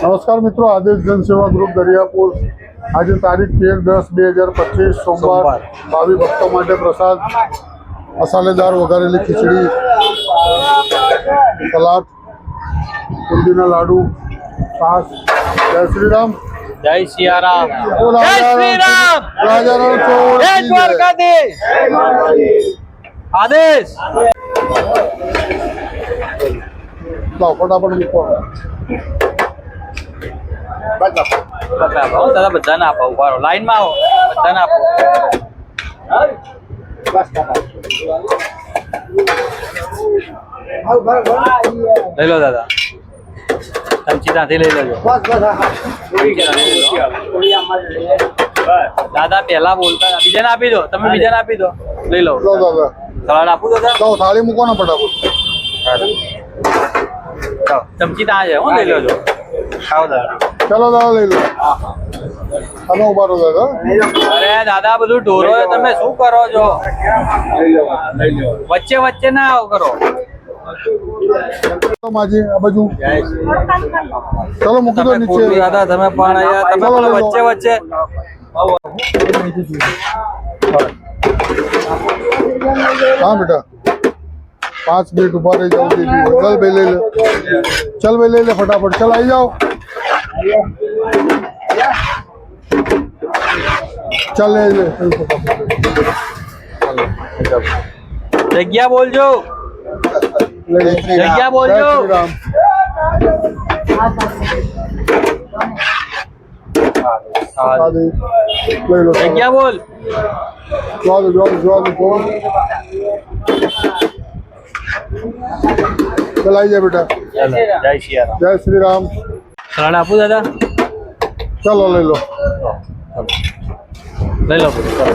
નમસ્કાર મિત્રો, આદેશ જનસેવા ગ્રુપ દરિયાપુર આજે તારીખ 13-10-2025 સોમવાર ભાવિ ભક્તો માટે પ્રસાદ મસાલેદાર વઘારેલી ખીચડી, સલાડ, બુંદીના લાડુ, છાશ. જય શ્રી રામ, જય સિયારામ, જય શ્રી રામ, રાજારામ ચોર, જય દ્વારકાધીશ. આદેશ લાવ ફટાફટ મૂકો. દાદા બધાને આપો, ઉભા રહો, લાઈનમાં આવો, બધાને આપો. લઈ લો દાદા, ચમચી ત્યાંથી લઈ લેજો. દાદા પહેલા બોલતા હતા, બીજાને આપી દો, તમે બીજાને આપી દો. લઈ લો લો દાદા, સલાડ આપું દાદા. લાવ થાળી મૂકો ને ફટાફટ. ચમચી ત્યાં છે, હું લઈ લેજો. ખાઓ દાદા. ચાલો દાદા, લઈ લો. તમે ઉભા રહો દાદા. અરે દાદા, બધું ઢોરો છે, તમે શું કરો છો? વચ્ચે વચ્ચે ના આવો કરો. માજી આ બાજુ ચલો મૂકી દો નીચે. દાદા તમે પણ અહીંયા, તમે પણ વચ્ચે વચ્ચે. હા બેટા, 5 મિનિટ ઉભા રહી જાઓ. ચલ ભાઈ લઈ લે, ચલ ભાઈ લઈ લે ફટાફટ. ચલ આવી જાઓ, ચલ લઈ લે જગ્યા બોલજો, જગ્યા બોલજો. લઈ લો, જગ્યા બોલ. જોવા દો, જોવા દો, જોવા દો. ચલ આવી જાય બેટા. જય સિયારામ. જય શ્રી રામ. સલાડ આપું દાદા? ચલો લઈ લો. લઈ લો બધું.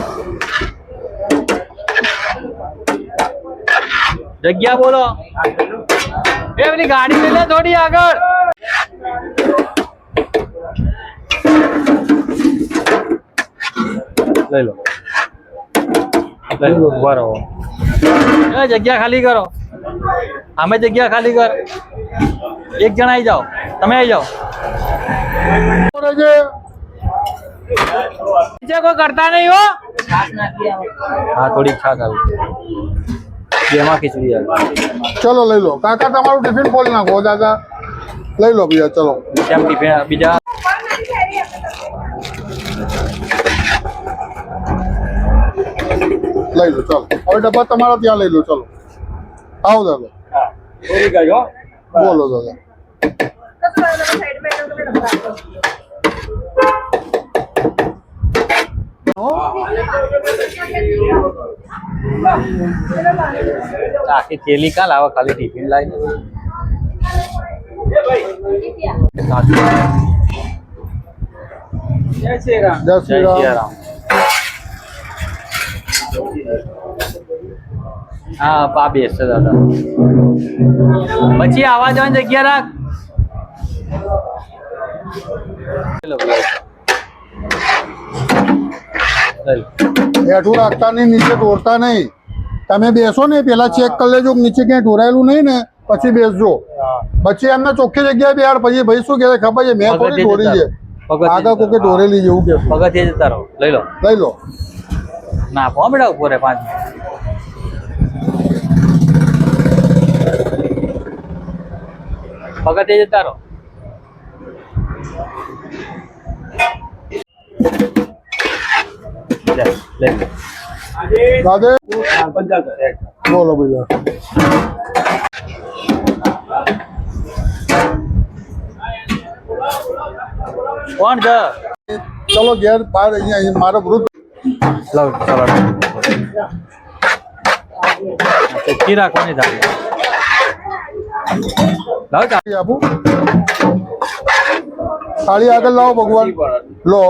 જગ્યા બોલો. એ પેલી ગાડી લઈ લે થોડી આગળ. લઈ લો, લઈ લો, ઉભા રહો. એ જગ્યા ખાલી કરો, અમે જગ્યા ખાલી કર. એક જણ આવી જાઓ, તમે આવી જાઓ. બીજા કોઈ કરતા નહીં હો. હા, થોડી છાશ આવી, એમાં ખીચડી આવી. ચલો લઈ લો કાકા, તમારું ટિફિન ખોલી નાખો. દાદા લઈ લો બીજા. ચલો કેમ ટિફિન બીજા? લઈ લો. ચલો હવે ડબ્બા તમારા ત્યાં લઈ લો. ચલો આવો દાદા. બોલો દાદા. આખી થેલી કાલ આવે, ખાલી ટિફિન લાવી. જય શ્રી રામ. હા, પા બેસશે દાદા. પછી આવા જવાની જગ્યા રાખ. હેઠું રાખતા નહીં, નીચે ઢોરતા નહીં. તમે બેસો ને પેલા ચેક કરી લેજો નીચે ક્યાંય ઢોરાયેલું નહીં ને, પછી બેસજો. પછી એમને ચોખ્ખી જગ્યાએ બેહાડ. પછી ભાઈ શું કહેવાય ખબર છે, મેં થોડી ઢોરી છે, આગળ કોકે ઢોરેલી જેવું કે. પગથિયે જતા રહો. લઈ લો, લઈ લો. ના પો બેટા, ઉભો રે 5 મિનિટ. પગથિયે જતા રહો. દાદા બોલો બીજા. કોણ છે? ચલો ઘેર બહાર. અહીંયા મારો વૃદ્ધ લાવ સલાડ. ચોખ્ખી રાખવાની થાય. લાવ થાળી આપું. થાળી આગળ લાવો ભગવાન. લો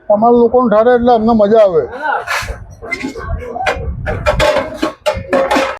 તમારા લોકોને ઠારે એટલે અમને મજા આવે.